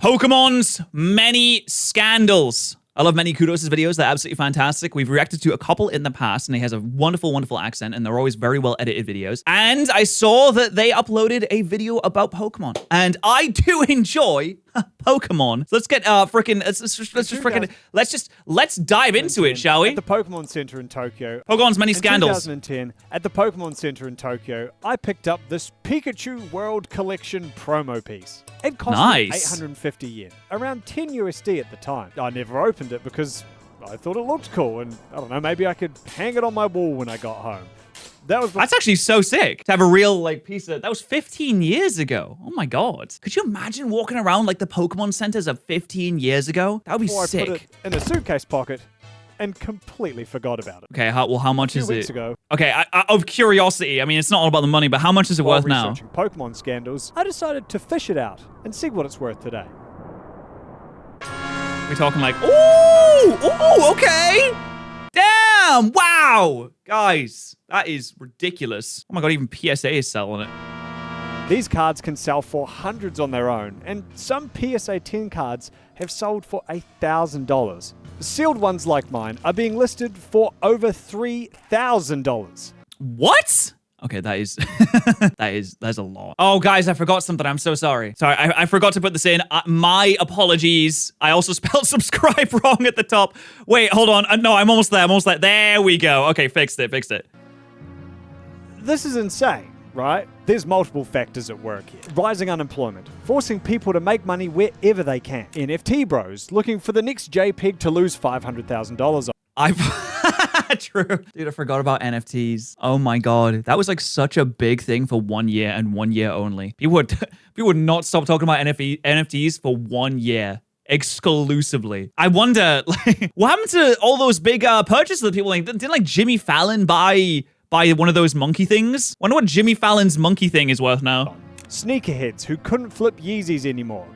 Pokemon's many scandals. I love many Kudos' videos. They're absolutely fantastic. We've reacted to a couple in the past, and he has a wonderful, wonderful accent, and they're always very well-edited videos. And I saw that they uploaded a video about Pokemon, and I do enjoy Pokemon. So let's get let's dive into it, shall we? At the Pokemon Center in Tokyo. Pokemon's many scandals. In 2010, at the Pokemon Center in Tokyo, I picked up this Pikachu World Collection promo piece. It cost me 850 yen, around 10 USD at the time. I never opened it because I thought it looked cool, and I don't know, maybe I could hang it on my wall when I got home. That's actually so sick to have a real piece of that. Was 15 years ago. Oh my god! Could you imagine walking around like the Pokemon centers of 15 years ago? That would be sick. I put it in a suitcase pocket and completely forgot about it. Okay, how much is it? 2 weeks ago. Okay, of curiosity, I mean, it's not all about the money, but how much is it worth now? Researching Pokemon scandals, I decided to fish it out and see what it's worth today. We're talking like, ooh, okay. Damn, wow. Guys, that is ridiculous. Oh my god, even PSA is selling it. These cards can sell for hundreds on their own, and some PSA 10 cards have sold for $1,000. Sealed ones like mine are being listed for over $3,000. What? Okay, that is that's a lot. Oh, guys, I forgot something. I'm so sorry. Sorry, I forgot to put this in. My apologies. I also spelled subscribe wrong at the top. Wait, hold on. No, I'm almost there. There we go. Okay, fixed it. This is insane, right? There's multiple factors at work here. Rising unemployment, forcing people to make money wherever they can. NFT bros looking for the next JPEG to lose $500,000 on. True. Dude, I forgot about NFTs. Oh my god. That was like such a big thing for 1 year and 1 year only. People would not stop talking about NFTs for 1 year. Exclusively. I wonder, like, what happened to all those big purchases that people like? Didn't like Jimmy Fallon buy one of those monkey things? Wonder what Jimmy Fallon's monkey thing is worth now. Sneakerheads who couldn't flip Yeezys anymore.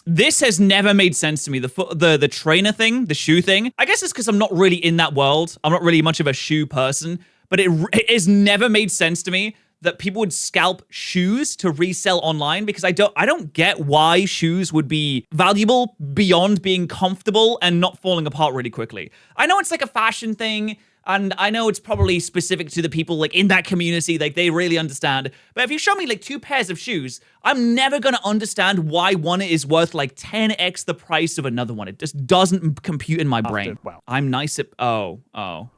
This has never made sense to me. The trainer thing, the shoe thing. I guess it's because I'm not really in that world. I'm not really much of a shoe person, but it has never made sense to me that people would scalp shoes to resell online, because I don't get why shoes would be valuable beyond being comfortable and not falling apart really quickly. I know it's like a fashion thing, and I know it's probably specific to the people like in that community, like they really understand. But if you show me like 2 pairs of shoes, I'm never gonna understand why one is worth like 10x the price of another one. It just doesn't compute in my brain. I'm nice at, man. Oh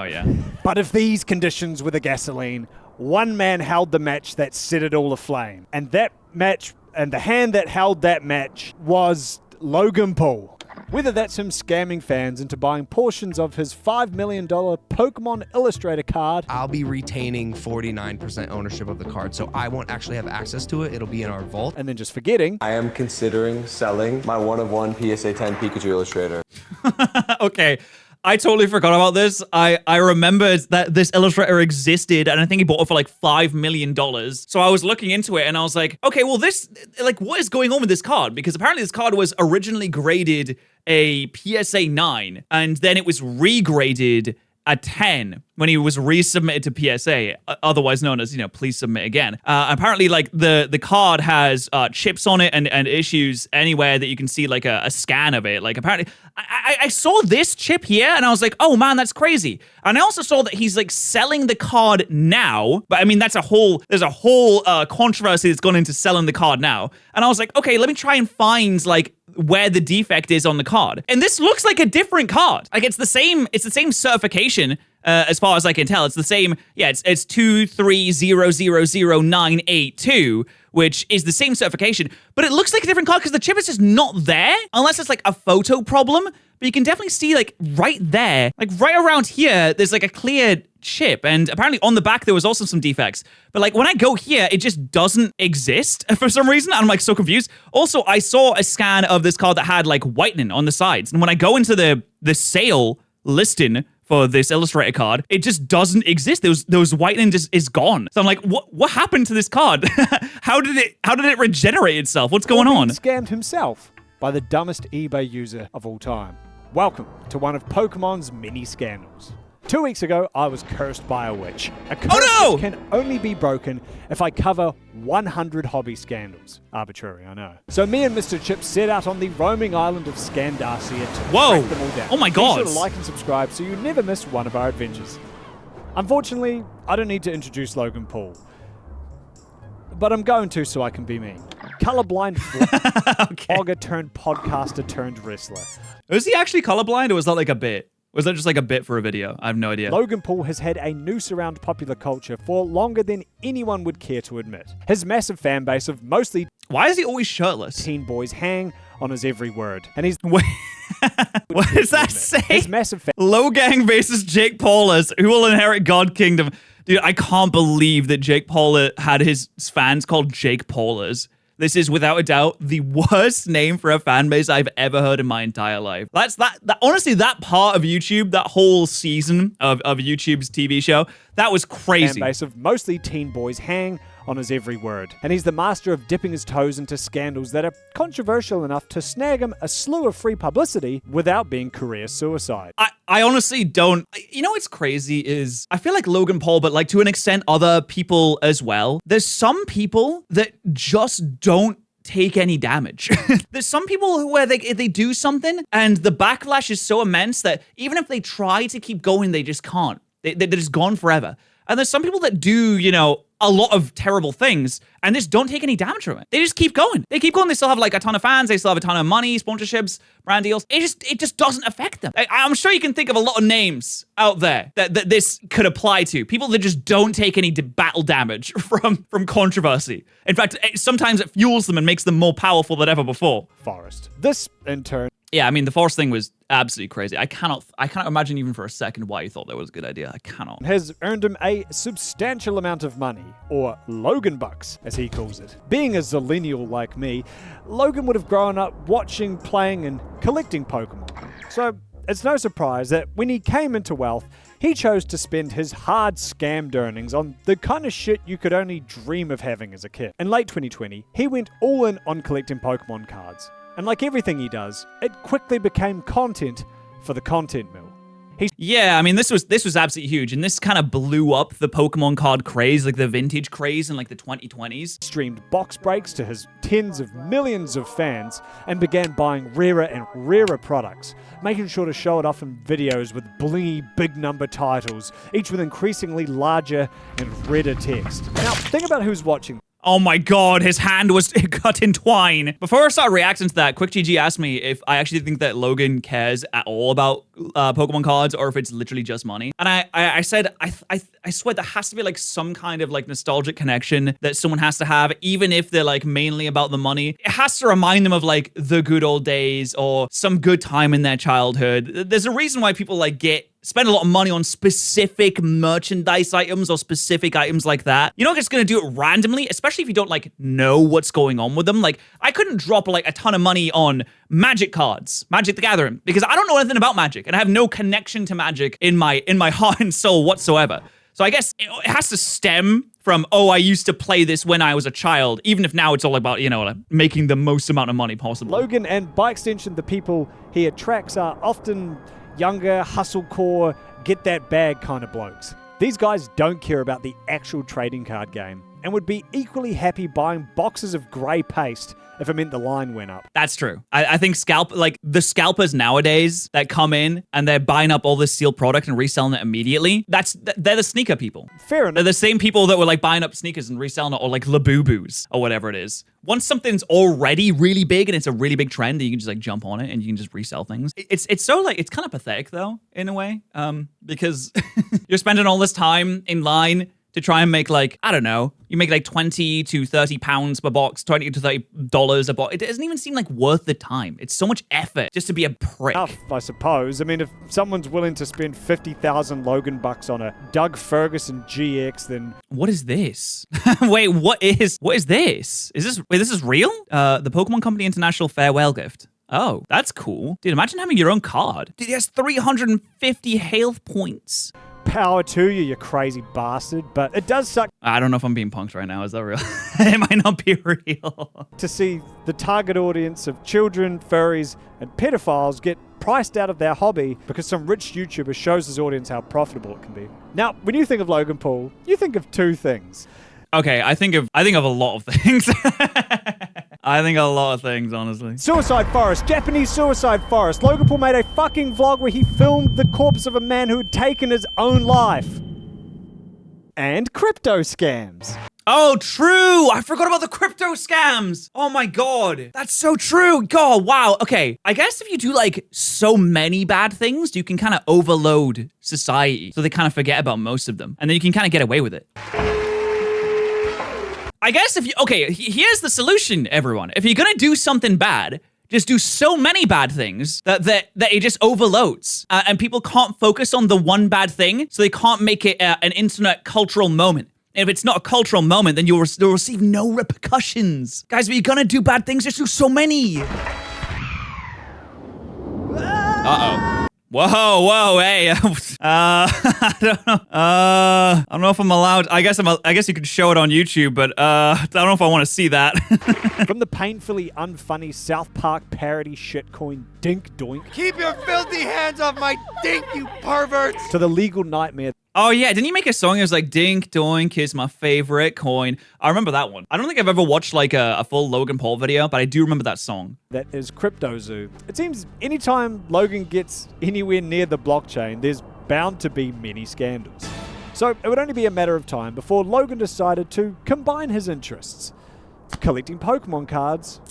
yeah. But if these conditions were the gasoline, one man held the match that set it all aflame. And that match, and the hand that held that match was Logan Paul. Whether that's him scamming fans into buying portions of his $5 million Pokemon Illustrator card. I'll be retaining 49% ownership of the card, so I won't actually have access to it. It'll be in our vault. And then just forgetting. I am considering selling my one-of-one PSA 10 Pikachu Illustrator. Okay. I totally forgot about this. I remembered that this Illustrator existed, and I think he bought it for like $5 million. So I was looking into it, and I was like, okay, well, this, like, what is going on with this card? Because apparently this card was originally graded a PSA 9, and then it was regraded a 10 when he was resubmitted to PSA, otherwise known as, please submit again. Apparently, like, the card has chips on it and issues anywhere that you can see, like, a scan of it. Like, apparently, I saw this chip here, and I was like, oh, man, that's crazy. And I also saw that he's, like, selling the card now. But, I mean, there's a whole controversy that's gone into selling the card now. And I was like, okay, let me try and find, like, where the defect is on the card. And this looks like a different card. Like, it's the same certification, as far as I can tell. It's the same, yeah, it's 230000982, which is the same certification, but it looks like a different card because the chip is just not there, unless it's like a photo problem. But you can definitely see, like, right there, like right around here, there's like a clear chip, and apparently on the back there was also some defects. But like when I go here, it just doesn't exist for some reason. I'm like so confused. Also, I saw a scan of this card that had like whitening on the sides, and when I go into the sale listing for this Illustrator card, it just doesn't exist. Those whitening just is gone. So I'm like, what happened to this card? How did it regenerate itself? What's going on? He scammed himself by the dumbest eBay user of all time. Welcome to one of Pokemon's many scandals. 2 weeks ago, I was cursed by a witch. A curse no! which can only be broken if I cover 100 hobby scandals. Arbitrary, I know. So me and Mr. Chip set out on the roaming island of Scandarcia to Whoa! track them all down. Oh my Be God! sure to like and subscribe so you never miss one of our adventures. Unfortunately, I don't need to introduce Logan Paul. But I'm going to so I can be me. Colorblind vlogger turned podcaster turned wrestler. Was he actually colorblind, or was that like a bit? Was that just like a bit for a video? I have no idea. Logan Paul has had a noose around popular culture for longer than anyone would care to admit. His massive fan base of mostly Why is he always shirtless? teen boys hang on his every word. And he's Wait, what does that say? his massive fan Logang versus Jake Paulers. Who will inherit God Kingdom? Dude, I can't believe that Jake Paul had his fans called Jake Paulers. This is without a doubt the worst name for a fan base I've ever heard in my entire life. Honestly, that part of YouTube, that whole season of YouTube's TV show, that was crazy. fan base of mostly teen boys hang on his every word. And he's the master of dipping his toes into scandals that are controversial enough to snag him a slew of free publicity without being career suicide. I honestly don't. You know what's crazy is I feel like Logan Paul, but like to an extent other people as well. There's some people that just don't take any damage. There's some people where they do something and the backlash is so immense that even if they try to keep going, they just can't. They're just gone forever. And there's some people that do, you know, a lot of terrible things and just don't take any damage from it. They just keep going. They keep going. They still have like a ton of fans. They still have a ton of money, sponsorships, brand deals. It just doesn't affect them. I'm sure you can think of a lot of names out there that this could apply to. People that just don't take any battle damage from controversy. In fact, sometimes it fuels them and makes them more powerful than ever before. Forrest. This, in turn, Yeah, I mean, the Force thing was absolutely crazy. I cannot imagine even for a second why you thought that was a good idea. I cannot. has earned him a substantial amount of money, or Logan bucks, as he calls it. Being a zillennial like me, Logan would have grown up watching, playing, and collecting Pokemon. So it's no surprise that when he came into wealth, he chose to spend his hard scammed earnings on the kind of shit you could only dream of having as a kid. In late 2020, he went all in on collecting Pokemon cards. And like everything he does, it quickly became content for the content mill. Yeah, I mean, this was absolutely huge, and this kind of blew up the Pokemon card craze, like the vintage craze in like the 2020s. Streamed box breaks to his tens of millions of fans and began buying rarer and rarer products, making sure to show it off in videos with blingy big number titles, each with increasingly larger and redder text. Now, think about who's watching. Oh my god, his hand was cut in twine. Before I start reacting to that, QuickGG asked me if I actually think that Logan cares at all about Pokemon cards or if it's literally just money. And I said, I swear there has to be like some kind of like nostalgic connection that someone has to have, even if they're like mainly about the money. It has to remind them of like the good old days or some good time in their childhood. There's a reason why people like spend a lot of money on specific merchandise items or specific items like that. You're not just gonna do it randomly, especially if you don't like know what's going on with them. Like I couldn't drop like a ton of money on Magic cards, Magic the Gathering, because I don't know anything about Magic and I have no connection to Magic in my heart and soul whatsoever. So I guess it has to stem from, oh, I used to play this when I was a child, even if now it's all about, you know, like making the most amount of money possible. Logan, and by extension, the people he attracts are often younger, hustle-core, get-that-bag kind of blokes. These guys don't care about the actual trading card game and would be equally happy buying boxes of grey paste if it meant the line went up. That's true. I think the scalpers nowadays that come in and they're buying up all this sealed product and reselling it immediately, they're the sneaker people. Fair enough. They're the same people that were like buying up sneakers and reselling it, or like Labubus or whatever it is. Once something's already really big and it's a really big trend, then you can just like jump on it and you can just resell things. It's so like, it's kind of pathetic though, in a way, because you're spending all this time in line to try and make like, I don't know, you make like 20 to 30 pounds per box, $20 to $30 a box. It doesn't even seem like worth the time. It's so much effort just to be a prick. I suppose. I mean, if someone's willing to spend 50,000 Logan bucks on a Doug Ferguson GX, then... What is this? Wait, what is this? This is real? The Pokemon Company International Farewell Gift. Oh, that's cool. Dude, imagine having your own card. Dude, he has 350 health points. Power to you, you crazy bastard. But it does suck. I don't know if I'm being punked right now. Is that real? It might not be real. To see the target audience of children, furries, and pedophiles get priced out of their hobby because some rich YouTuber shows his audience how profitable it can be. Now, when you think of Logan Paul, you think of two things. Okay, I think of a lot of things. I think a lot of things, honestly. Suicide Forest, Japanese Suicide Forest. Logan Paul made a fucking vlog where he filmed the corpse of a man who had taken his own life. And crypto scams. Oh, true! I forgot about the crypto scams! Oh my god. That's so true! God, wow. Okay, I guess if you do, like, so many bad things, you can kind of overload society. So they kind of forget about most of them. And then you can kind of get away with it. I guess here's the solution, everyone. If you're gonna do something bad, just do so many bad things that it just overloads. And people can't focus on the one bad thing, so they can't make it an internet cultural moment. And if it's not a cultural moment, then you'll receive no repercussions. Guys, if you're gonna do bad things, just do so many. Uh-oh. Whoa, hey. I don't know. I don't know if I'm allowed. I guess you could show it on YouTube, but I don't know if I want to see that. From the painfully unfunny South Park parody shitcoin Dink Doink. Keep your filthy hands off my dink, you perverts! To the legal nightmare. Oh yeah, didn't he make a song? It was like, Dink Doink is my favorite coin. I remember that one. I don't think I've ever watched like a full Logan Paul video, but I do remember that song. That is Crypto Zoo. It seems anytime Logan gets anywhere near the blockchain, there's bound to be many scandals. So it would only be a matter of time before Logan decided to combine his interests, collecting Pokemon cards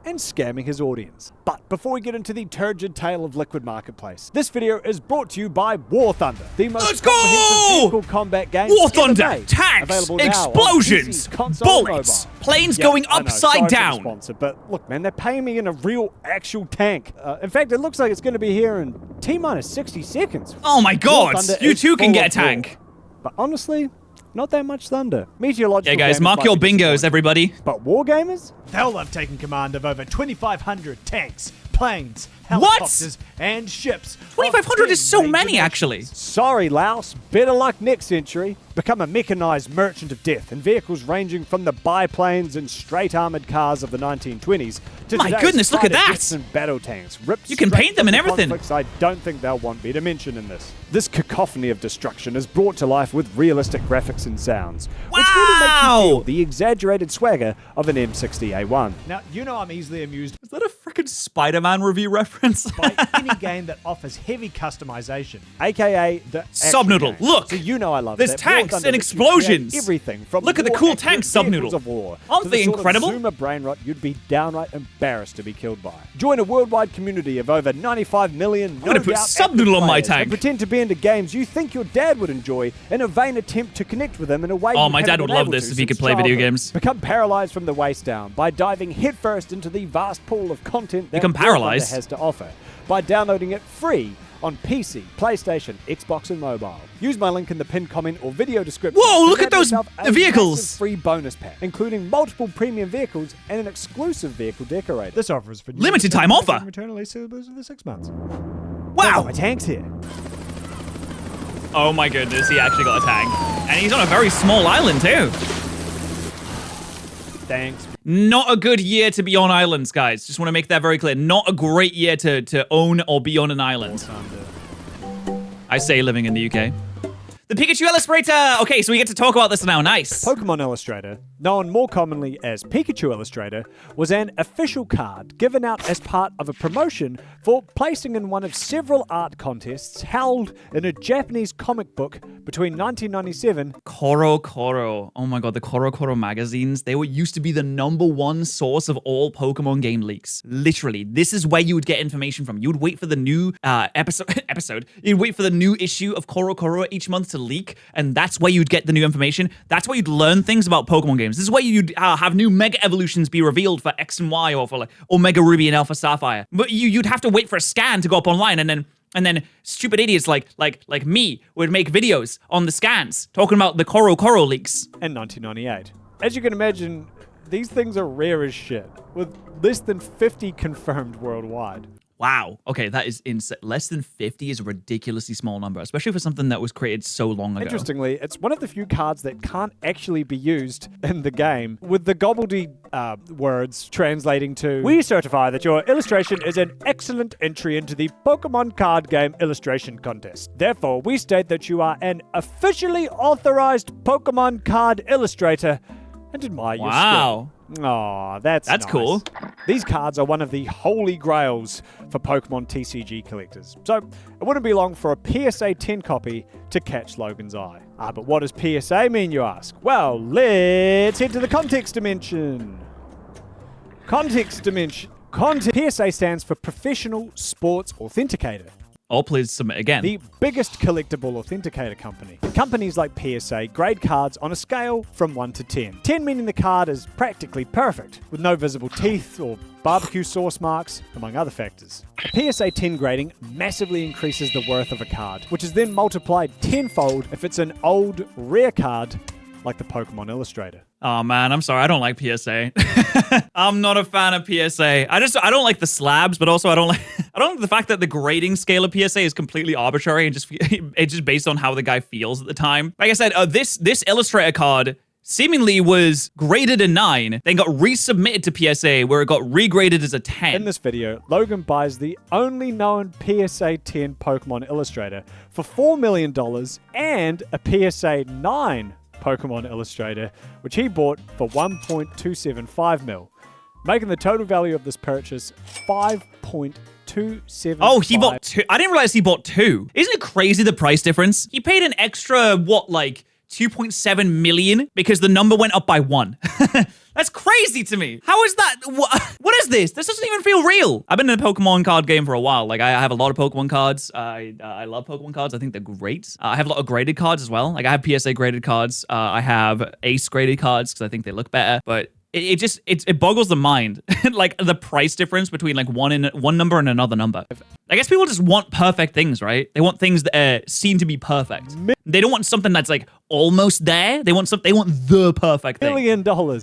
and scamming his audience. But before we get into the turgid tale of Liquid Marketplace, this video is brought to you by War Thunder, the most comprehensive vehicle combat game War Thunder, ever made. tanks, Available now explosions, on PC, console, bullets, mobile. planes Yeah, going I know, upside sorry for the down. sponsor, but look, man, they're paying me in a real, actual tank. In fact, it looks like it's going to be here in T-minus 60 seconds. Oh my god, War Thunder you is too can full get a of tank. war. But honestly, not that much thunder. Meteorological Yeah, guys, damage mark might your be bingos, disappointing. everybody. But war gamers? They'll have taken command of over 2,500 tanks, planes, helicopters, and ships. 2,500 is so Major many, nations. actually. Sorry, Laos. Better luck next century. Become a mechanized merchant of death in vehicles ranging from the biplanes and straight armored cars of the 1920s to My today's goodness, look at fighter that. jets and battle tanks. Ripped You can straight paint them from and the everything. conflicts I don't think they'll want me to mention in this. This cacophony of destruction is brought to life with realistic graphics and sounds, which really make you Wow. feel the exaggerated swagger of an M60A1. Now, you know I'm easily amused Is that a freaking Spider-Man review reference? by any game that offers heavy customization. AKA the Subnoodle, action game. look! So you know I love There's that. War tanks Thunder and lets you create explosions. Everything from Look at the war cool accurate tank, Subnoodle. vehicles of war. Aren't to they the sort incredible? Of Zoomer brain rot you'd be downright embarrassed to be killed by. Join a worldwide community of over 95 million. I'm gonna put Subnoodle on my tank. And pretend to be into games you think your dad would enjoy in a vain attempt to connect with him in a way. Oh, you my haven't dad would been love able this to if he could since play video childhood. games. Become paralyzed from the waist down by diving headfirst into the vast pool of content that Become War Thunder paralyzed? has to offer by downloading it free on PC, PlayStation, Xbox, and mobile. Use my link in the pinned comment or video description. Whoa, to look at grab those yourself a vehicles. massive free bonus pack, including multiple premium vehicles and an exclusive vehicle decorator. This offer is for new Limited time customers offer. and Return at least for 6 months. Wow, Wow! my tank's here. Oh my goodness, he actually got a tank. And he's on a very small island too. Thanks. Not a good year to be on islands, guys. Just want to make that very clear. Not a great year to own or be on an island. I say living in the UK. The Pikachu Illustrator! Okay, so we get to talk about this now. Nice. Pokemon Illustrator, known more commonly as Pikachu Illustrator, was an official card given out as part of a promotion for placing in one of several art contests held in a Japanese comic book between 1997. Koro Koro. Oh my god, the Koro Koro magazines. They were used to be the #1 source of all Pokemon game leaks. Literally, this is where you would get information from. You would wait for the new episode. You'd wait for the new issue of Koro Koro each month to leak, and that's where you'd get the new information. That's where you'd learn things about Pokemon games. This is where you'd have new Mega Evolutions be revealed for X and Y, or for like Omega Ruby and Alpha Sapphire. But you'd have to wait for a scan to go up online, and then stupid idiots like me would make videos on the scans talking about the Koro Koro leaks. In 1998. As you can imagine, these things are rare as shit, with less than 50 confirmed worldwide. Wow. Okay, that is insane. Less than 50 is a ridiculously small number, especially for something that was created so long ago. Interestingly, it's one of the few cards that can't actually be used in the game, with the gobbledy words translating to, "We certify that your illustration is an excellent entry into the Pokemon card game illustration contest. Therefore, we state that you are an officially authorized Pokemon card illustrator and admire your skill." Wow. Aw, that's nice. Cool. These cards are one of the holy grails for Pokemon TCG collectors, so it wouldn't be long for a PSA 10 copy to catch Logan's eye. But what does PSA mean, you ask? Well, let's head to the context dimension. PSA stands for Professional Sports Authenticator. Oh, please submit again. The biggest collectible authenticator company. Companies like PSA grade cards on a scale from 1 to 10. 10 meaning the card is practically perfect, with no visible teeth or barbecue sauce marks, among other factors. A PSA 10 grading massively increases the worth of a card, which is then multiplied tenfold if it's an old, rare card like the Pokemon Illustrator. Oh man, I'm sorry. I don't like PSA. I'm not a fan of PSA. I don't like the slabs, but also I don't like the fact that the grading scale of PSA is completely arbitrary and it's just based on how the guy feels at the time. Like I said, this Illustrator card seemingly was graded a 9, then got resubmitted to PSA where it got regraded as a 10. In this video, Logan buys the only known PSA 10 Pokemon Illustrator for $4 million and a PSA 9 Pokemon Illustrator, which he bought for 1.275 mil, making the total value of this purchase 5.275. Oh, he bought 2. I didn't realize he bought 2. Isn't it crazy the price difference? He paid an extra, like 2.7 million because the number went up by 1. That's crazy to me. How is that? What is this? This doesn't even feel real. I've been in a Pokemon card game for a while. Like, I have a lot of Pokemon cards. I love Pokemon cards. I think they're great. I have a lot of graded cards as well. Like, I have PSA graded cards. I have Ace graded cards because I think they look better. But it boggles the mind, like the price difference between like one number and another number. I guess people just want perfect things, right? They want things that seem to be perfect. They don't want something that's like almost there. They want the perfect thing. $1 million.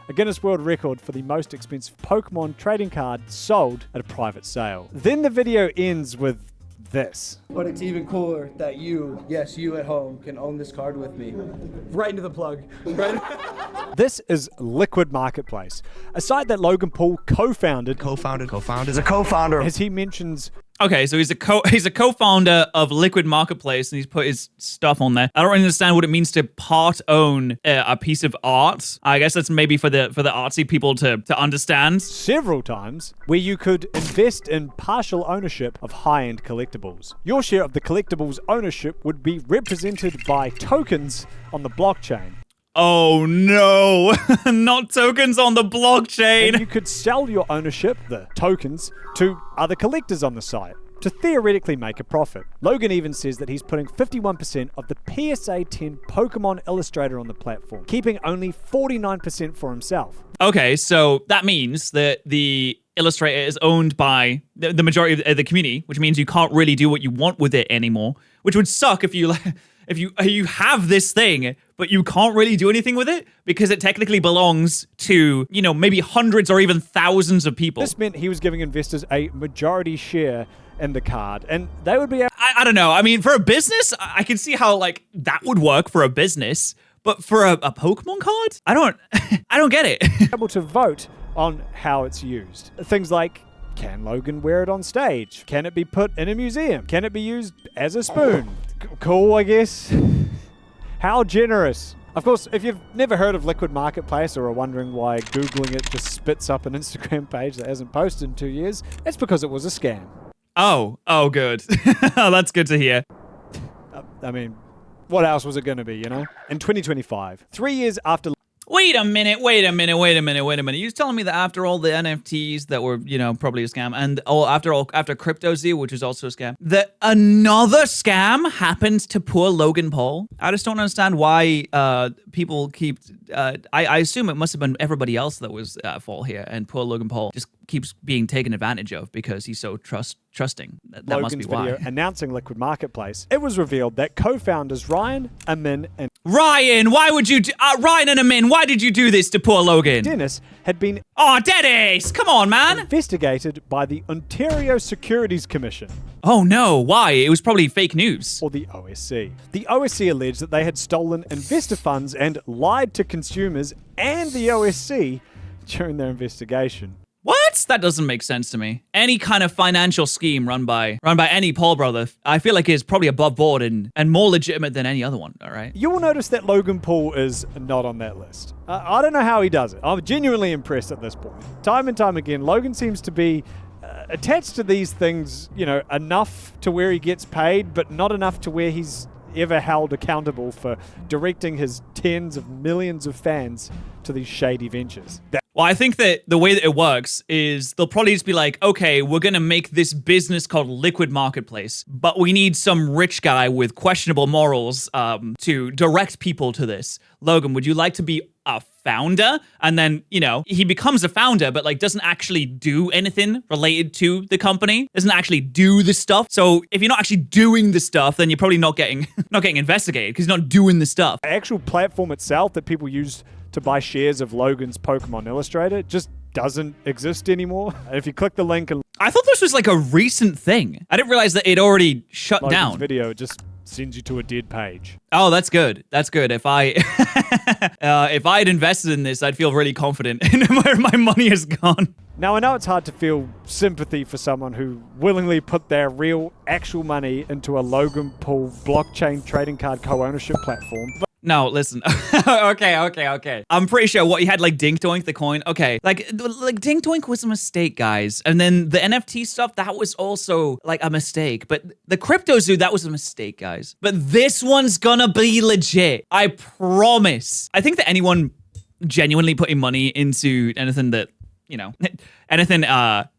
A Guinness World Record for the most expensive Pokemon trading card sold at a private sale. Then the video ends with this. But it's even cooler that you at home, can own this card with me. Right into the plug. Right. This is Liquid Marketplace, a site that Logan Paul co-founded. He's a co-founder. As he mentions. Okay, so he's a co-founder of Liquid Marketplace, and he's put his stuff on there. I don't really understand what it means to part own a piece of art. I guess that's maybe for the artsy people to understand. Several times where you could invest in partial ownership of high-end collectibles. Your share of the collectibles ownership would be represented by tokens on the blockchain. Oh no, not tokens on the blockchain. And you could sell your ownership, the tokens, to other collectors on the site to theoretically make a profit. Logan even says that he's putting 51% of the PSA 10 Pokemon Illustrator on the platform, keeping only 49% for himself. Okay, so that means that the Illustrator is owned by the majority of the community, which means you can't really do what you want with it anymore, which would suck if you have this thing, but you can't really do anything with it because it technically belongs to, maybe hundreds or even thousands of people. This meant he was giving investors a majority share in the card, and they would be able I don't know. I mean, for a business, I can see how, like, that would work for a business, but for a Pokemon card? I don't get it. able to vote on how it's used. Things like, can Logan wear it on stage? Can it be put in a museum? Can it be used as a spoon? Cool, I guess. How generous. Of course, if you've never heard of Liquid Marketplace or are wondering why Googling it just spits up an Instagram page that hasn't posted in 2 years, it's because it was a scam. Oh, good. That's good to hear. I mean, what else was it going to be, In 2025, 3 years after... Wait a minute. You're telling me that after all the NFTs that were, probably a scam, and after CryptoZ, which is also a scam, that another scam happened to poor Logan Paul? I just don't understand why people keep... I assume it must have been everybody else that was at fault here, and poor Logan Paul just keeps being taken advantage of because he's so trusting. That must be Logan's why. video announcing Liquid Marketplace, it was revealed that co-founders Ryan, Amin, and Ryan, why would you Ryan and Amin, why did you do this to poor Logan? Dennis had been Oh, Dennis! Come on, man! investigated by the Ontario Securities Commission, Oh no, why? It was probably fake news. or the OSC. The OSC alleged that they had stolen investor funds and lied to consumers and the OSC during their investigation. What? That doesn't make sense to me. Any kind of financial scheme run by any Paul brother, I feel like is probably above board and more legitimate than any other one, all right? You will notice that Logan Paul is not on that list. I don't know how he does it. I'm genuinely impressed at this point. Time and time again, Logan seems to be attached to these things, enough to where he gets paid, but not enough to where he's ever held accountable for directing his tens of millions of fans to these shady ventures. Well, I think that the way that it works is they'll probably just be like, okay, we're going to make this business called Liquid Marketplace, but we need some rich guy with questionable morals to direct people to this. Logan, would you like to be a founder? And then, he becomes a founder, but doesn't actually do anything related to the company, doesn't actually do the stuff. So if you're not actually doing the stuff, then you're probably not getting investigated because you're not doing the stuff. The actual platform itself that people use to buy shares of Logan's Pokémon Illustrator just doesn't exist anymore. And if you click the link and I thought this was a recent thing. I didn't realize that it already shut Logan's down. video, it just sends you to a dead page. Oh, that's good. That's good. If I if I had invested in this, I'd feel really confident in where my money has gone. Now, I know it's hard to feel sympathy for someone who willingly put their real, actual money into a Logan Paul blockchain trading card co-ownership platform. But No, listen. Okay. I'm pretty sure what you had Dink Doink, the coin. Okay, Dink Doink was a mistake, guys. And then the NFT stuff, that was also a mistake. But the crypto zoo, that was a mistake, guys. But this one's gonna be legit. I promise. I think that anyone genuinely putting money into anything that, anything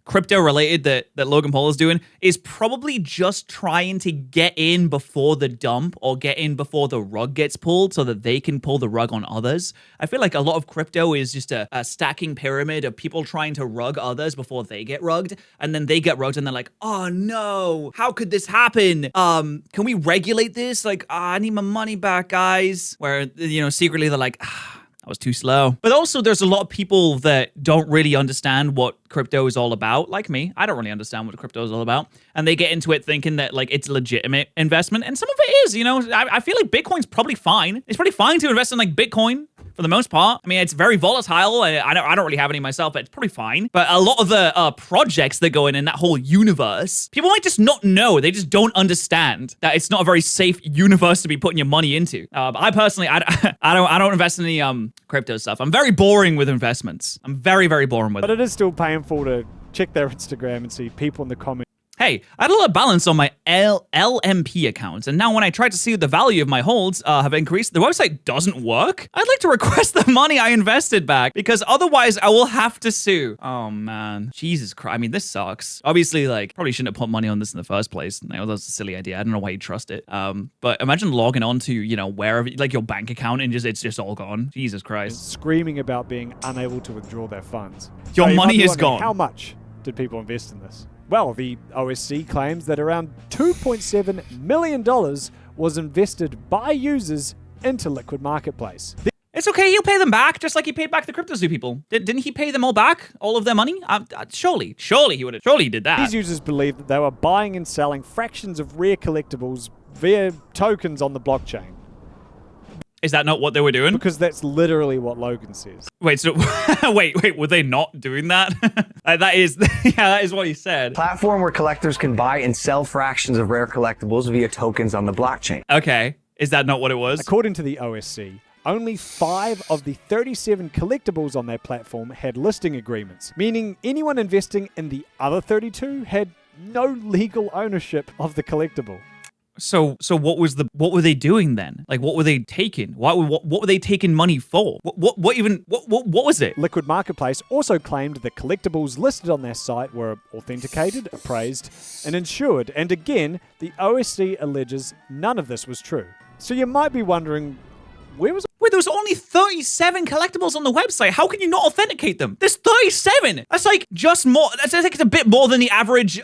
crypto related that Logan Paul is doing is probably just trying to get in before the dump or get in before the rug gets pulled so that they can pull the rug on others. I feel like a lot of crypto is just a stacking pyramid of people trying to rug others before they get rugged, and then they get rugged and they're like, oh no, how could this happen? Can we regulate this? I need my money back, guys. Where, secretly they're like, that was too slow. But also there's a lot of people that don't really understand what crypto is all about. Like me, I don't really understand what crypto is all about. And they get into it thinking that it's legitimate investment. And some of it is, I feel like Bitcoin's probably fine. It's probably fine to invest in Bitcoin for the most part. I mean, it's very volatile. I don't really have any myself, but it's pretty fine. But a lot of the projects that go in that whole universe, people might just not know. They just don't understand that it's not a very safe universe to be putting your money into. I personally, I don't invest in any crypto stuff. I'm very boring with investments. I'm very, very boring with it. But it is still painful to check their Instagram and see people in the comments. Hey, I had a lot of balance on my LMP account, and now when I try to see the value of my holds have increased, the website doesn't work. I'd like to request the money I invested back, because otherwise I will have to sue. Oh man, Jesus Christ. I mean, this sucks. Obviously, probably shouldn't have put money on this in the first place. That was a silly idea. I don't know why you trust it. But imagine logging on to, wherever, your bank account, and it's just all gone. Jesus Christ. Screaming about being unable to withdraw their funds. Your So you might money be is wondering, gone. How much did people invest in this? Well, the OSC claims that around $2.7 million was invested by users into Liquid Marketplace. It's okay, he'll pay them back, just like he paid back the CryptoZoo people. Didn't he pay them all back? All of their money? Surely he would have. Surely he did that. These users believe that they were buying and selling fractions of rare collectibles via tokens on the blockchain. Is that not what they were doing? Because that's literally what Logan says. Wait, so wait, were they not doing that? That is what he said. Platform where collectors can buy and sell fractions of rare collectibles via tokens on the blockchain. Okay, is that not what it was? According to the OSC, only 5 of the 37 collectibles on their platform had listing agreements, meaning anyone investing in the other 32 had no legal ownership of the collectible. So what were they doing then? What were they taking? What were they taking money for? What was it? Liquid Marketplace also claimed the collectibles listed on their site were authenticated, appraised, and insured. And again, the OSC alleges none of this was true. So you might be wondering, where was there's only 37 collectibles on the website. How can you not authenticate them? There's 37. That's like just more. That's like it's a bit more than the average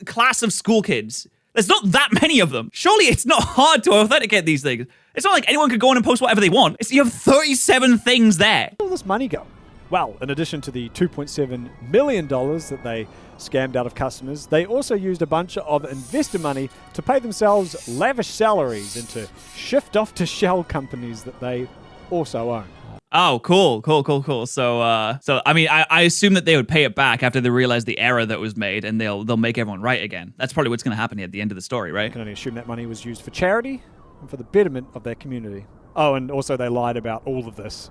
class of school kids. There's not that many of them. Surely it's not hard to authenticate these things. It's not like anyone could go in and post whatever they want. You have 37 things there. Where will this money go? Well, in addition to the $2.7 million that they scammed out of customers, they also used a bunch of investor money to pay themselves lavish salaries and to shift off to shell companies that they also own. Oh, cool. So I mean, I assume that they would pay it back after they realize the error that was made, and they'll make everyone right again. That's probably what's going to happen here at the end of the story, right? I can only assume that money was used for charity and for the betterment of their community. Oh, and also they lied about all of this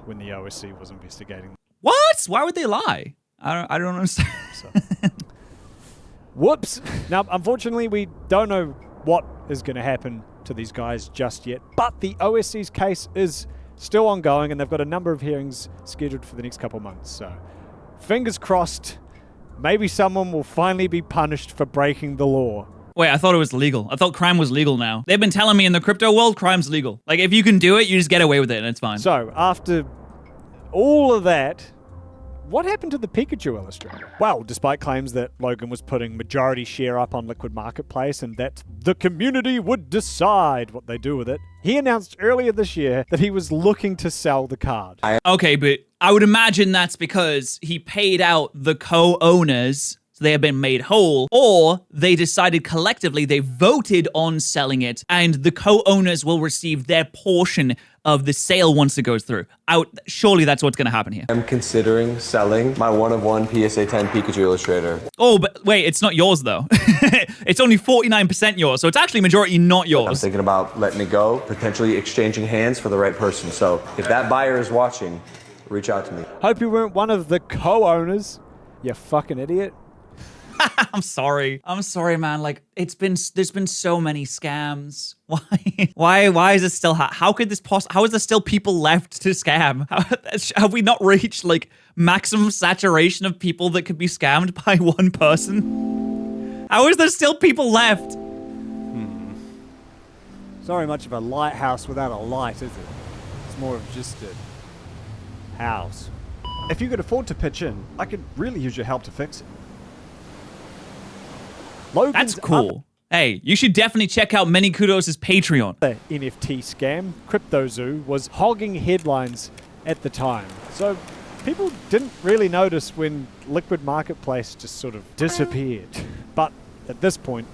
when the OSC was investigating. What? Why would they lie? I don't understand. Whoops. Now, unfortunately, we don't know what is going to happen to these guys just yet, but the OSC's case is still ongoing, and they've got a number of hearings scheduled for the next couple of months. So, fingers crossed, maybe someone will finally be punished for breaking the law. Wait, I thought it was legal. I thought crime was legal now. They've been telling me in the crypto world, crime's legal. Like, if you can do it, you just get away with it, and it's fine. So, after all of that, what happened to the Pikachu Illustrator? Well, despite claims that Logan was putting majority share up on Liquid Marketplace and that the community would decide what they do with it, he announced earlier this year that he was looking to sell the card. Okay, but I would imagine that's because he paid out the co-owners, so they have been made whole, or they decided collectively, they voted on selling it, and the co-owners will receive their portion of the sale once it goes through. Surely that's what's going to happen here. I'm considering selling my one-of-one PSA 10 Pikachu Illustrator. Oh, but wait, it's not yours though. It's only 49% yours, so it's actually majority not yours. I'm thinking about letting it go, potentially exchanging hands for the right person. So if that buyer is watching, reach out to me. Hope you weren't one of the co-owners, you fucking idiot. I'm sorry, man. Like, there's been so many scams. Why is it still, how could this how is there still people left to scam? Have we not reached, like, maximum saturation of people that could be scammed by one person? How is there still people left? It's not very much of a lighthouse without a light, is it? It's more of just a house. If you could afford to pitch in, I could really use your help to fix it. Logan's That's cool. Hey, you should definitely check out Many Kudos' Patreon. The NFT scam, CryptoZoo, was hogging headlines at the time. So people didn't really notice when Liquid Marketplace just sort of disappeared. But at this point,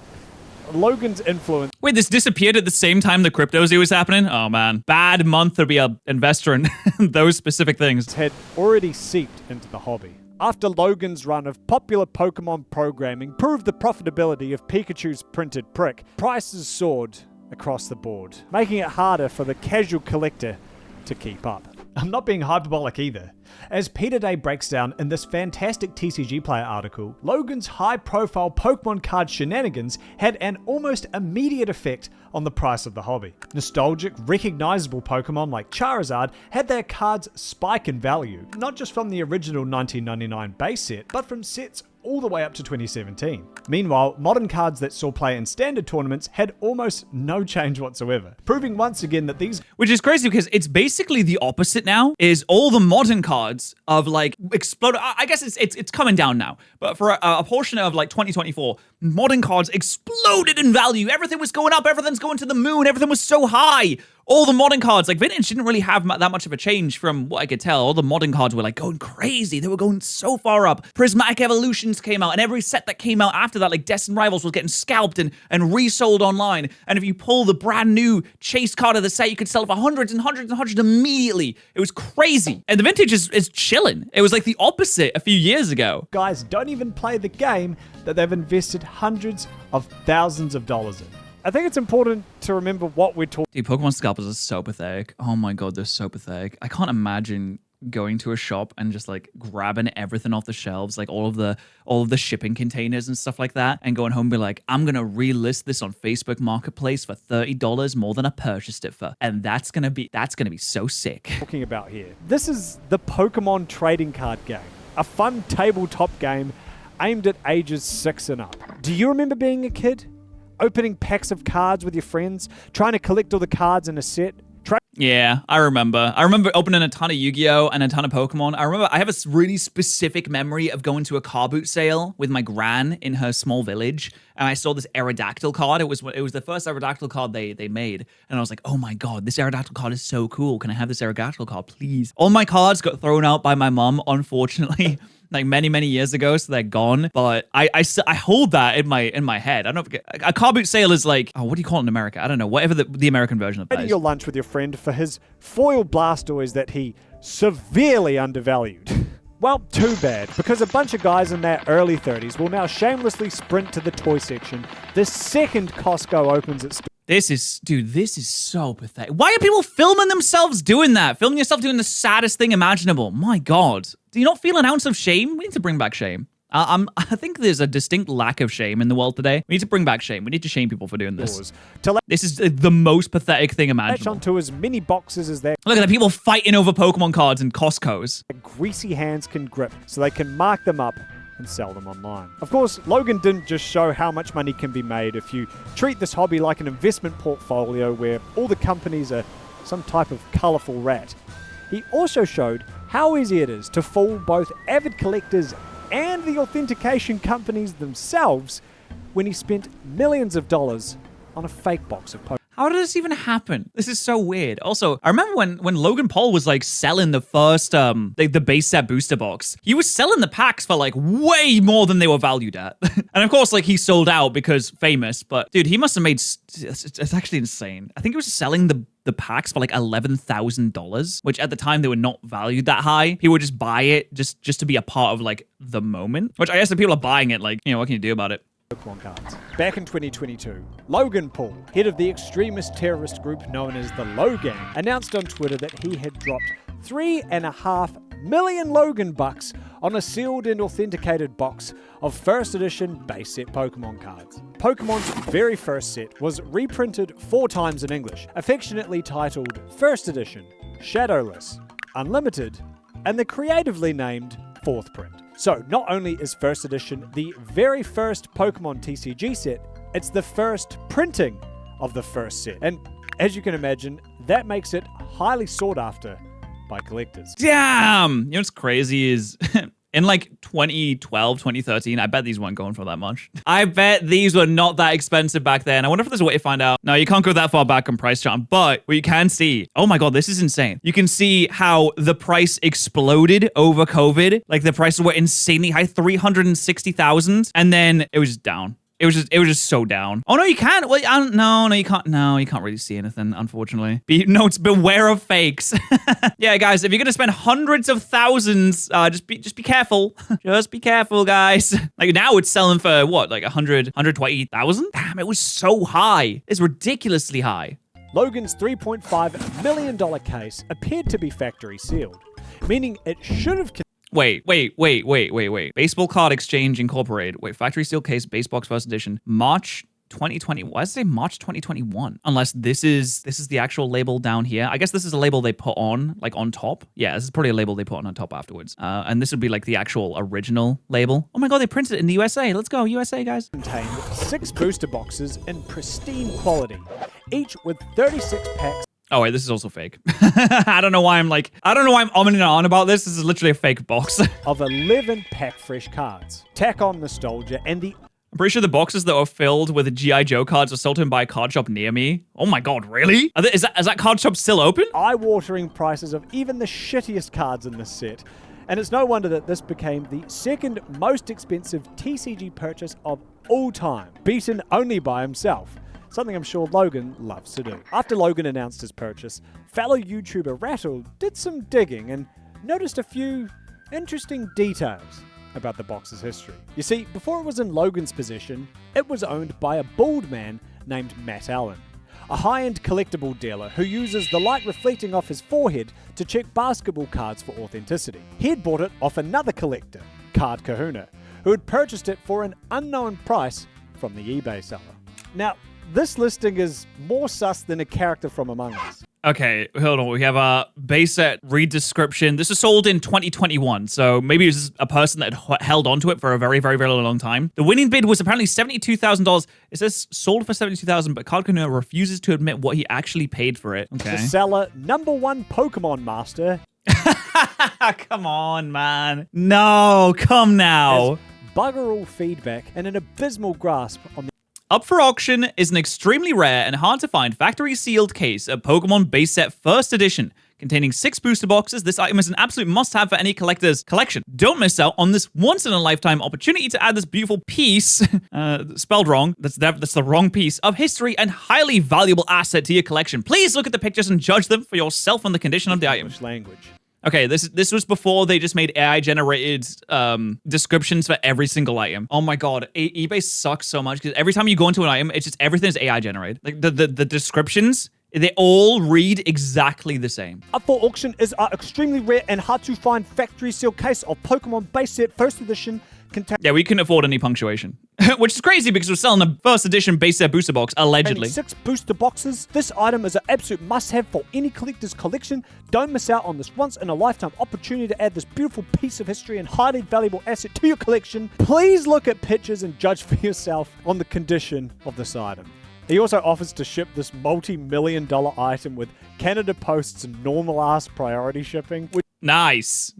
Logan's influence... Wait, this disappeared at the same time the CryptoZoo was happening? Oh man, bad month to be an investor in those specific things. ...had already seeped into the hobby. After Logan's run of popular Pokemon programming proved the profitability of Pikachu's printed prick, prices soared across the board, making it harder for the casual collector to keep up. I'm not being hyperbolic either. As Peter Day breaks down in this fantastic TCG Player article, Logan's high-profile Pokemon card shenanigans had an almost immediate effect on the price of the hobby. Nostalgic, recognizable Pokemon like Charizard had their cards spike in value, not just from the original 1999 base set, but from sets all the way up to 2017. Meanwhile, modern cards that saw play in standard tournaments had almost no change whatsoever, proving once again that these... Which is crazy because it's basically the opposite now, is all the modern cards of like explode. I guess it's coming down now, but for a portion of like 2024, modern cards exploded in value. Everything was going up, everything's going to the moon, everything was so high. All the modern cards, like Vintage didn't really have that much of a change from what I could tell. All the modern cards were like going crazy. They were going so far up. Prismatic Evolutions came out, and every set that came out after that, like Destined Rivals, was getting scalped and resold online. And if you pull the brand new chase card of the set, you could sell it for hundreds and hundreds and hundreds immediately. It was crazy. And the Vintage is chilling. It was like the opposite a few years ago. Guys don't even play the game that they've invested hundreds of thousands of dollars in. I think it's important to remember what we're talking. Dude, Pokemon scalpers are so pathetic. Oh my god, they're so pathetic. I can't imagine going to a shop and just like grabbing everything off the shelves, like all of the shipping containers and stuff like that, and going home and be like, I'm gonna relist this on Facebook Marketplace for $30 more than I purchased it for, and that's gonna be so sick. Talking about here. This is the Pokemon trading card game, a fun tabletop game aimed at ages 6 and up. Do you remember being a kid? Opening packs of cards with your friends, trying to collect all the cards in a set. Yeah, I remember. I remember opening a ton of Yu-Gi-Oh! And a ton of Pokemon. I remember I have a really specific memory of going to a car boot sale with my gran in her small village, and I saw this Aerodactyl card. It was the first Aerodactyl card they made, and I was like, oh my god, this Aerodactyl card is so cool. Can I have this Aerodactyl card, please? All my cards got thrown out by my mom, unfortunately. Like many years ago, so they're gone. But I hold that in my head. I don't forget. A car boot sale is like, oh, what do you call it in America? I don't know. Whatever the American version of that Eating is. your lunch with your friend for his foil Blastoise that he severely undervalued. Well, too bad, because a bunch of guys in their early 30s will now shamelessly sprint to the toy section the second Costco opens its This is so pathetic. Why are people filming themselves doing that? Filming yourself doing the saddest thing imaginable. My God. Do you not feel an ounce of shame? We need to bring back shame. I think there's a distinct lack of shame in the world today. We need to bring back shame. We need to shame people for doing this. This is the most pathetic thing latch imaginable. onto as many boxes as their Look at the people fighting over Pokemon cards in Costco's. greasy hands can grip, so they can mark them up and sell them online. Of course, Logan didn't just show how much money can be made if you treat this hobby like an investment portfolio where all the companies are some type of colourful rat. He also showed how easy it is to fool both avid collectors and the authentication companies themselves when he spent millions of dollars on a fake box of Pokemon. How did this even happen? This is so weird. Also, I remember when Logan Paul was like selling the first the base set booster box. He was selling the packs for like way more than they were valued at. And of course, like he sold out because famous, but dude, he must have made it's actually insane. I think he was selling the packs for like $11,000, which at the time they were not valued that high. He would just buy it just to be a part of like the moment, which I guess the people are buying it, like, you know, what can you do about it? Pokemon cards. Back in 2022, Logan Paul, head of the extremist terrorist group known as the Logan, announced on Twitter that he had dropped $3.5 million Logan bucks on a sealed and authenticated box of first edition base set Pokemon cards. Pokemon's very first set was reprinted 4 times in English, affectionately titled First Edition, Shadowless, Unlimited, and the creatively named 4th print. So, not only is First Edition the very first Pokemon TCG set, it's the first printing of the first set. And as you can imagine, that makes it highly sought after by collectors. Damn! You know what's crazy is in like 2012, 2013, I bet these weren't going for that much. I bet these were not that expensive back then. I wonder if there's a way to find out. No, you can't go that far back on price chart, but what you can see, oh my God, this is insane. You can see how the price exploded over COVID. Like the prices were insanely high, 360,000, and then it was just down. It was just so down. Oh no, you can't. Well, no, you can't. No, you can't really see anything, unfortunately. Notes: beware of fakes. Yeah, guys, if you're gonna spend hundreds of thousands, just be careful. Just be careful, guys. Like now, it's selling for what, like 120,000? Damn, it was so high. It's ridiculously high. Logan's $3.5 million case appeared to be factory sealed, meaning it should have. Wait. Baseball Card Exchange Incorporated. Wait, factory seal case, base box first edition, March 2020. Why does it say March 2021? Unless this is the actual label down here. I guess this is a label they put on, like on top. Yeah, this is probably a label they put on top afterwards. And this would be like the actual original label. Oh my God, they printed it in the USA. Let's go, USA, guys. Contained 6 booster boxes in pristine quality, each with 36 packs. Oh wait, this is also fake. I don't know why I'm umming on about this. This is literally a fake box. Of 11 pack fresh cards. Tack on nostalgia and the... I'm pretty sure the boxes that were filled with G.I. Joe cards were sold to him by a card shop near me. Oh my God, really? Is that card shop still open? Eye-watering prices of even the shittiest cards in this set. And it's no wonder that this became the second most expensive TCG purchase of all time, beaten only by himself. Something I'm sure Logan loves to do. After Logan announced his purchase, fellow YouTuber Rattle did some digging and noticed a few interesting details about the box's history. You see, before it was in Logan's possession, it was owned by a bald man named Matt Allen, a high-end collectible dealer who uses the light reflecting off his forehead to check basketball cards for authenticity. He had bought it off another collector, Card Kahuna, who had purchased it for an unknown price from the eBay seller. Now, this listing is more sus than a character from Among Us. Okay, hold on. We have a base set read description. This was sold in 2021, so maybe it was a person that had held onto it for a very, very, very long time. The winning bid was apparently $72,000. It says sold for $72,000, but Card Canoe refuses to admit what he actually paid for it. Okay. The seller, #1 Pokemon master. Come on, man. No, come now. Bugger all feedback and an abysmal grasp on the Up for auction is an extremely rare and hard to find factory sealed case of Pokemon base set first edition. Containing 6 booster boxes, this item is an absolute must-have for any collector's collection. Don't miss out on this once-in-a-lifetime opportunity to add this beautiful piece, spelled wrong, that's the wrong piece, of history and highly valuable asset to your collection. Please look at the pictures and judge them for yourself on the condition of the item. language. Okay, this was before they just made AI-generated descriptions for every single item. Oh my god, eBay sucks so much because every time you go into an item, it's just everything is AI-generated. Like the descriptions, they all read exactly the same. Up for auction is our extremely rare and hard to find factory seal case of Pokemon base set first edition. Yeah, we couldn't afford any punctuation. Which is crazy because we're selling a first edition base set booster box, allegedly. 6 booster boxes. This item is an absolute must-have for any collector's collection. Don't miss out on this once-in-a-lifetime opportunity to add this beautiful piece of history and highly valuable asset to your collection. Please look at pictures and judge for yourself on the condition of this item. He also offers to ship this multi-million-dollar item with Canada Post's normal-ass priority shipping. Nice.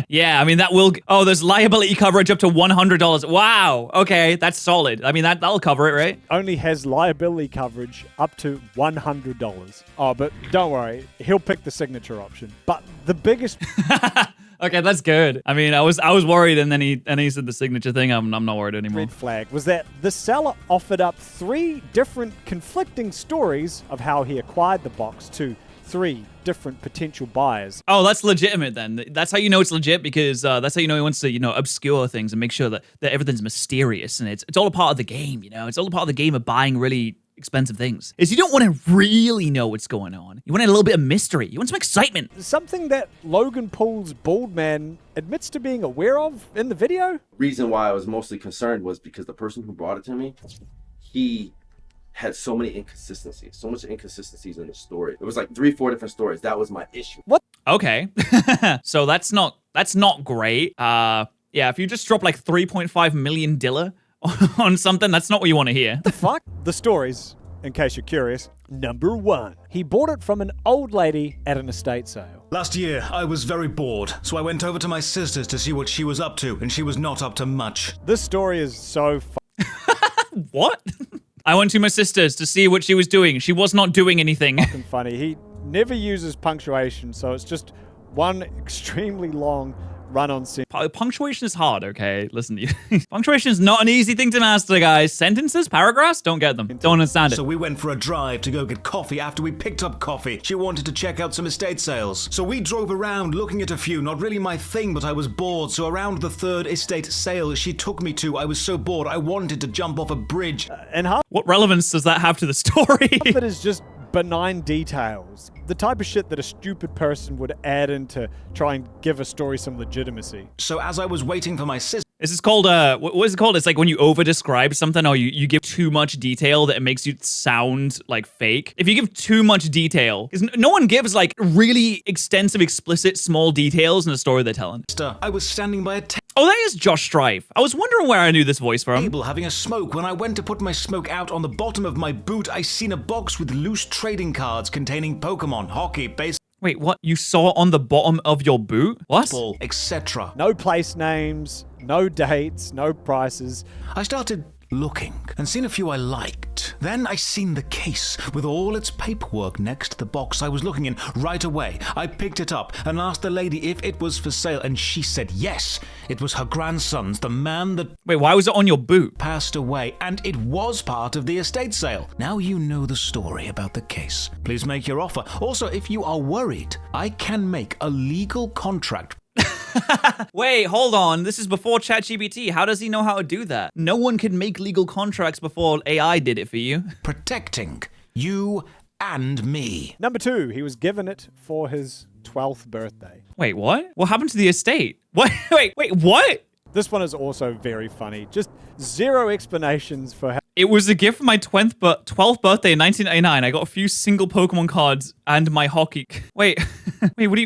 Yeah, I mean, that will... Oh, there's liability coverage up to $100. Wow. Okay, that's solid. I mean, that'll cover it, right? Only has liability coverage up to $100. Oh, but don't worry. He'll pick the signature option. But the biggest... Okay, that's good. I mean, I was worried, and then he said the signature thing. I'm not worried anymore. Red flag was that the seller offered up 3 different conflicting stories of how he acquired the box to 3 different potential buyers. Oh, that's legitimate then. That's how you know it's legit because that's how you know he wants to, obscure things and make sure that everything's mysterious and it's all a part of the game, It's all a part of the game of buying really expensive things. Is you don't want to really know what's going on. You want a little bit of mystery. You want some excitement. Something that Logan Paul's bald man admits to being aware of in the video. Reason why I was mostly concerned was because the person who brought it to me, he had so many inconsistencies, so much inconsistencies in the story. It was like 3-4 different stories. That was my issue. What? Okay. So that's not great. Yeah, if you just drop like 3.5 million dilla on something, that's not what you want to hear. The fuck? The stories, in case you're curious. #1. He bought it from an old lady at an estate sale. Last year, I was very bored, so I went over to my sister's to see what she was up to, and she was not up to much. This story is so What? I went to my sister's to see what she was doing. She was not doing anything. fucking funny. He never uses punctuation, so it's just one extremely long run-on sentence. Punctuation is hard, okay? Listen, punctuation is not an easy thing to master, guys. Sentences, paragraphs, don't get them. Don't understand it. So we went for a drive to go get coffee. After we picked up coffee, she wanted to check out some estate sales. So we drove around looking at a few. Not really my thing, but I was bored. So around the 3rd estate sale she took me to, I was so bored I wanted to jump off a bridge. And half what relevance does that have to the story? of it is just benign details. The type of shit that a stupid person would add in to try and give a story some legitimacy. So as I was waiting for my sister... This is called, what is it called? It's like when you over-describe something or you give too much detail that it makes you sound like fake. If you give too much detail, because no one gives like really extensive, explicit, small details in a story they're telling. I was standing by a Oh, that is Josh Strife. I was wondering where I knew this voice from. Table having a smoke. When I went to put my smoke out on the bottom of my boot, I seen a box with loose trading cards containing Pokemon, hockey, baseball. Wait, what? You saw on the bottom of your boot? What? Etc. No place names, no dates, no prices. I started looking and seen a few I liked. Then I seen the case with all its paperwork next to the box I was looking in. Right away, I picked it up and asked the lady if it was for sale, and she said yes. It was her grandson's, the man that... Wait, why was it on your boot? ...passed away, and it was part of the estate sale. Now you know the story about the case. Please make your offer. Also, if you are worried, I can make a legal contract. Wait, hold on. This is before ChatGPT. How does he know how to do that? No one could make legal contracts before AI did it for you. Protecting you and me. #2, he was given it for his 12th birthday. Wait, what? What happened to the estate? What? Wait, what? This one is also very funny. Just zero explanations for how... It was a gift for my 12th birthday in 1999. I got a few single Pokemon cards and my hockey. Wait,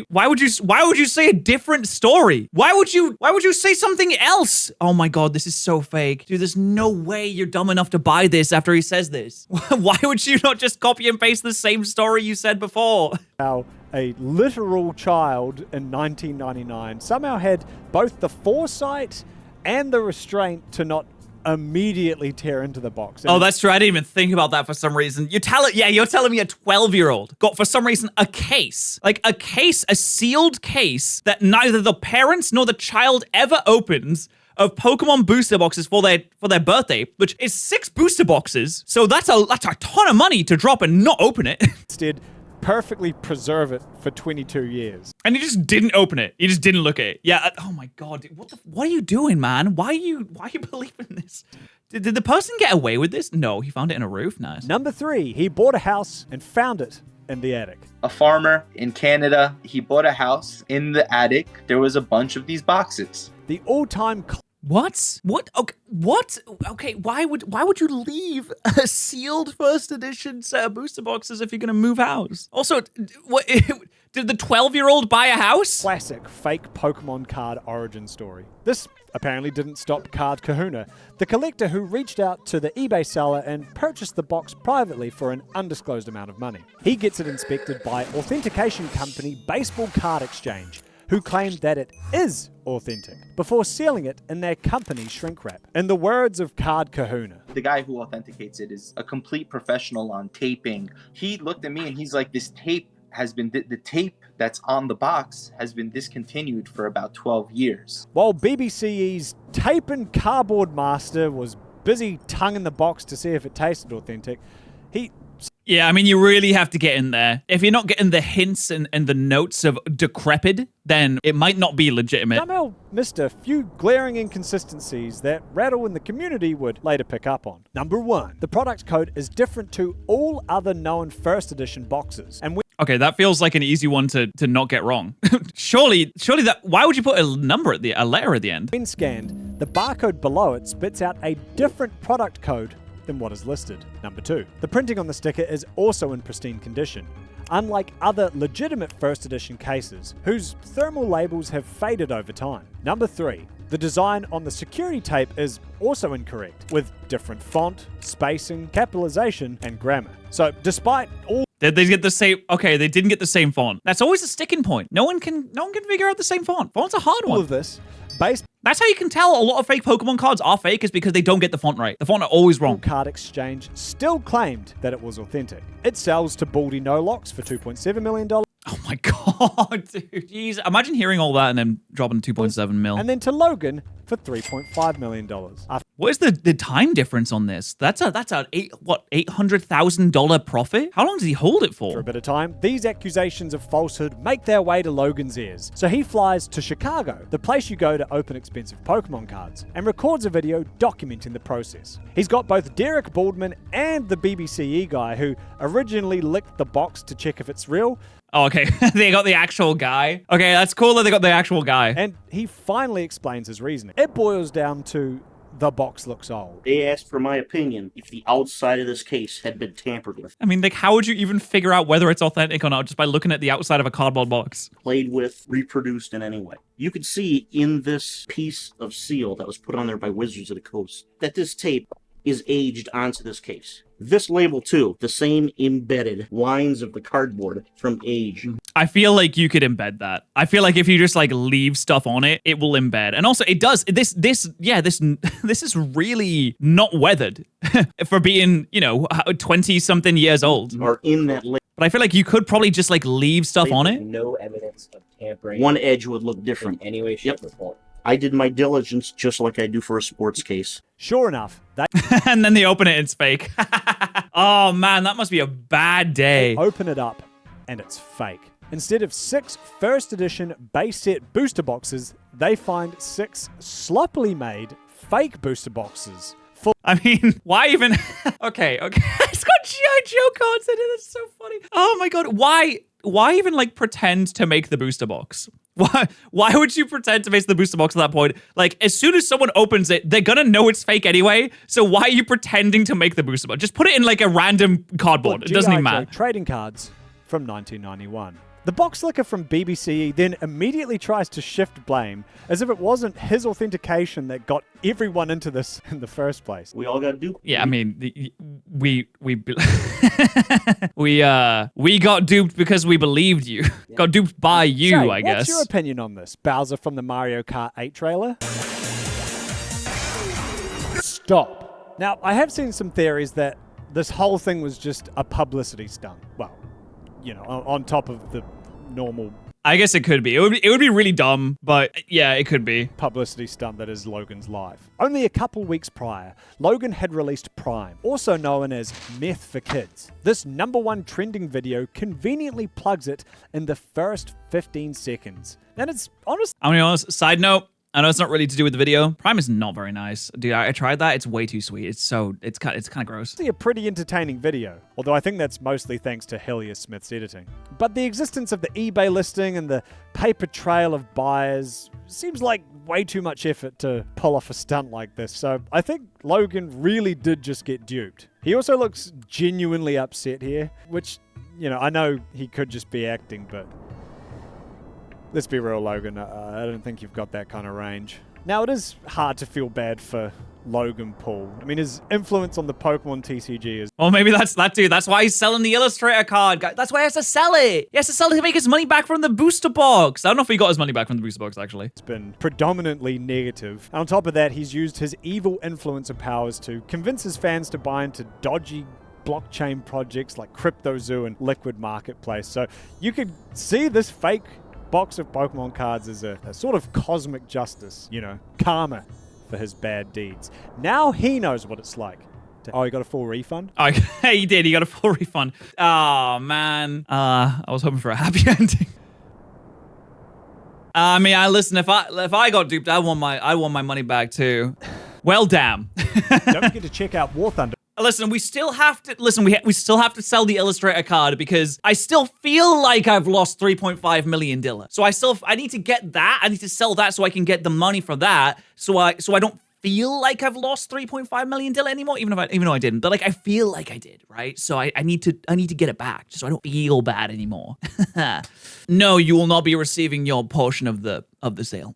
why would you say a different story? Why would you say something else? Oh my God, this is so fake. Dude, there's no way you're dumb enough to buy this after he says this. Why would you not just copy and paste the same story you said before? How a literal child in 1999 somehow had both the foresight and the restraint to not immediately tear into the box. Oh, that's true. I didn't even think about that for some reason. You're telling me a 12-year-old got, for some reason, a case. Like a sealed case that neither the parents nor the child ever opens of Pokemon booster boxes for their birthday, which is 6 booster boxes. So that's a ton of money to drop and not open it. Instead, perfectly preserve it for 22 years. And he just didn't open it. He just didn't look at it. Yeah. Oh my God. Dude, what are you doing, man? Why are you believing this? Did the person get away with this? No, he found it in a roof. Nice. Number 3, he bought a house and found it in the attic. A farmer in Canada, he bought a house. In the attic, there was a bunch of these boxes. The all-time What? Okay. What? Okay. Why would you leave a sealed first edition set of booster boxes if you're gonna move house? Also, what? Did the 12-year-old buy a house? Classic fake Pokemon card origin story. This apparently didn't stop Card Kahuna, the collector who reached out to the eBay seller and purchased the box privately for an undisclosed amount of money. He gets it inspected by authentication company Baseball Card Exchange, who claimed that it is authentic before sealing it in their company shrink wrap. In the words of Card Kahuna, the guy who authenticates it is a complete professional on taping. He looked at me and he's like, this tape has been, the tape that's on the box has been discontinued for about 12 years. While BBCE's tape and cardboard master was busy tonguing the box to see if it tasted authentic, Yeah, I mean, you really have to get in there. If you're not getting the hints and the notes of decrepit, then it might not be legitimate. somehow missed a few glaring inconsistencies that Rattle in the community would later pick up on. Number 1, the product code is different to all other known first edition boxes. And okay, that feels like an easy one to not get wrong. surely that, why would you put a letter at the end? when scanned, the barcode below it spits out a different product code than what is listed. Number 2, the printing on the sticker is also in pristine condition, unlike other legitimate first edition cases, whose thermal labels have faded over time. Number 3, the design on the security tape is also incorrect, with different font, spacing, capitalization, and grammar. So despite all Did they get the same? Okay, they didn't get the same font. That's always a sticking point. No one can figure out the same font. Font's a hard one. of this, based That's how you can tell a lot of fake Pokemon cards are fake, is because they don't get the font right. The font are always wrong. Card Exchange still claimed that it was authentic. It sells to Baldy No Locks for $2.7 million. Oh my God, dude. Jeez. Imagine hearing all that and then dropping 2.7 mil. And then to Logan for $3.5 million. What is the time difference on this? That's a $800,000 profit? How long does he hold it For a for? bit of time, these accusations of falsehood make their way to Logan's ears. So he flies to Chicago, the place you go to open expensive Pokemon cards, and records a video documenting the process. He's got both Derek Baldwin and the BBCE guy who originally licked the box to check if it's real. Oh, okay. They got the actual guy. Okay, that's cool that they got the actual guy. And he finally explains his reasoning. It boils down to the box looks old. They asked for my opinion if the outside of this case had been tampered with. I mean, like, how would you even figure out whether it's authentic or not just by looking at the outside of a cardboard box? Played with, reproduced in any way. You could see in this piece of seal that was put on there by Wizards of the Coast that this tape is aged onto this case. This label too, the same embedded lines of the cardboard from age. I feel like you could embed that. I feel like if you just like leave stuff on it, it will embed. And also it does this is really not weathered for being, 20 something years old. Or in that label. But I feel like you could probably just like leave stuff on it. No evidence of tampering. One edge would look different. In any way, shape, or form. I did my diligence just like I do for a sports case. Sure enough, and then they open it, it's fake. Oh man, that must be a bad day. Open it up, and it's fake. Instead of 6 first edition base set booster boxes, they find 6 sloppily made fake booster boxes. I mean, why even? Okay. It's got G.I. Joe cards in it. That's so funny. Oh my God. Why? even like pretend to make the booster box? Why would you pretend to make the booster box at that point? Like, as soon as someone opens it, they're gonna know it's fake anyway. So why are you pretending to make the booster box? Just put it in like a random cardboard. It doesn't even matter. Trading cards from 1991. The box licker from BBC then immediately tries to shift blame as if it wasn't his authentication that got everyone into this in the first place. We all got duped. Yeah, I mean, we got duped because we believed you. Got duped by you, Shay, I guess. What's your opinion on this? Bowser from the Mario Kart 8 trailer? Stop. Now, I have seen some theories that this whole thing was just a publicity stunt. Well, you know, on top of the normal... I guess it could be. It would be really dumb, but yeah, it could be. Publicity stunt that is Logan's life. Only a couple weeks prior, Logan had released Prime, also known as Meth for Kids. This #1 trending video conveniently plugs it in the first 15 seconds. And it's honest. I'm gonna be honest, side note, I know it's not really to do with the video. Prime is not very nice. Dude, I tried that. It's way too sweet. It's kind of gross. It's a pretty entertaining video, although I think that's mostly thanks to Hillier Smith's editing. But the existence of the eBay listing and the paper trail of buyers seems like way too much effort to pull off a stunt like this. So I think Logan really did just get duped. He also looks genuinely upset here, which, you know, I know he could just be acting, but... let's be real, Logan. I don't think you've got that kind of range. Now, it is hard to feel bad for Logan Paul. I mean, his influence on the Pokemon TCG is... well, maybe that's that dude. That's why he's selling the Illustrator card. That's why he has to sell it. He has to sell it to make his money back from the booster box. I don't know if he got his money back from the booster box, actually. It's been predominantly negative. And on top of that, he's used his evil influencer powers to convince his fans to buy into dodgy blockchain projects like CryptoZoo and Liquid Marketplace. So you could see this fake box of Pokemon cards as a sort of cosmic justice, you know, karma for his bad deeds. Now he knows what it's like. Oh, he got a full refund? Oh, he did. He got a full refund. Oh, man. I was hoping for a happy ending. I mean, listen, if I got duped, I want my money back too. Well, damn. Don't forget to check out War Thunder. Listen, we still have to sell the Illustrator card because I still feel like I've lost $3.5 million. So I need to get that. I need to sell that so I can get the money for that. So I don't feel like I've lost $3.5 million anymore, even though I didn't. But like I feel like I did, right? So I need to get it back just so I don't feel bad anymore. No, you will not be receiving your portion of the sale.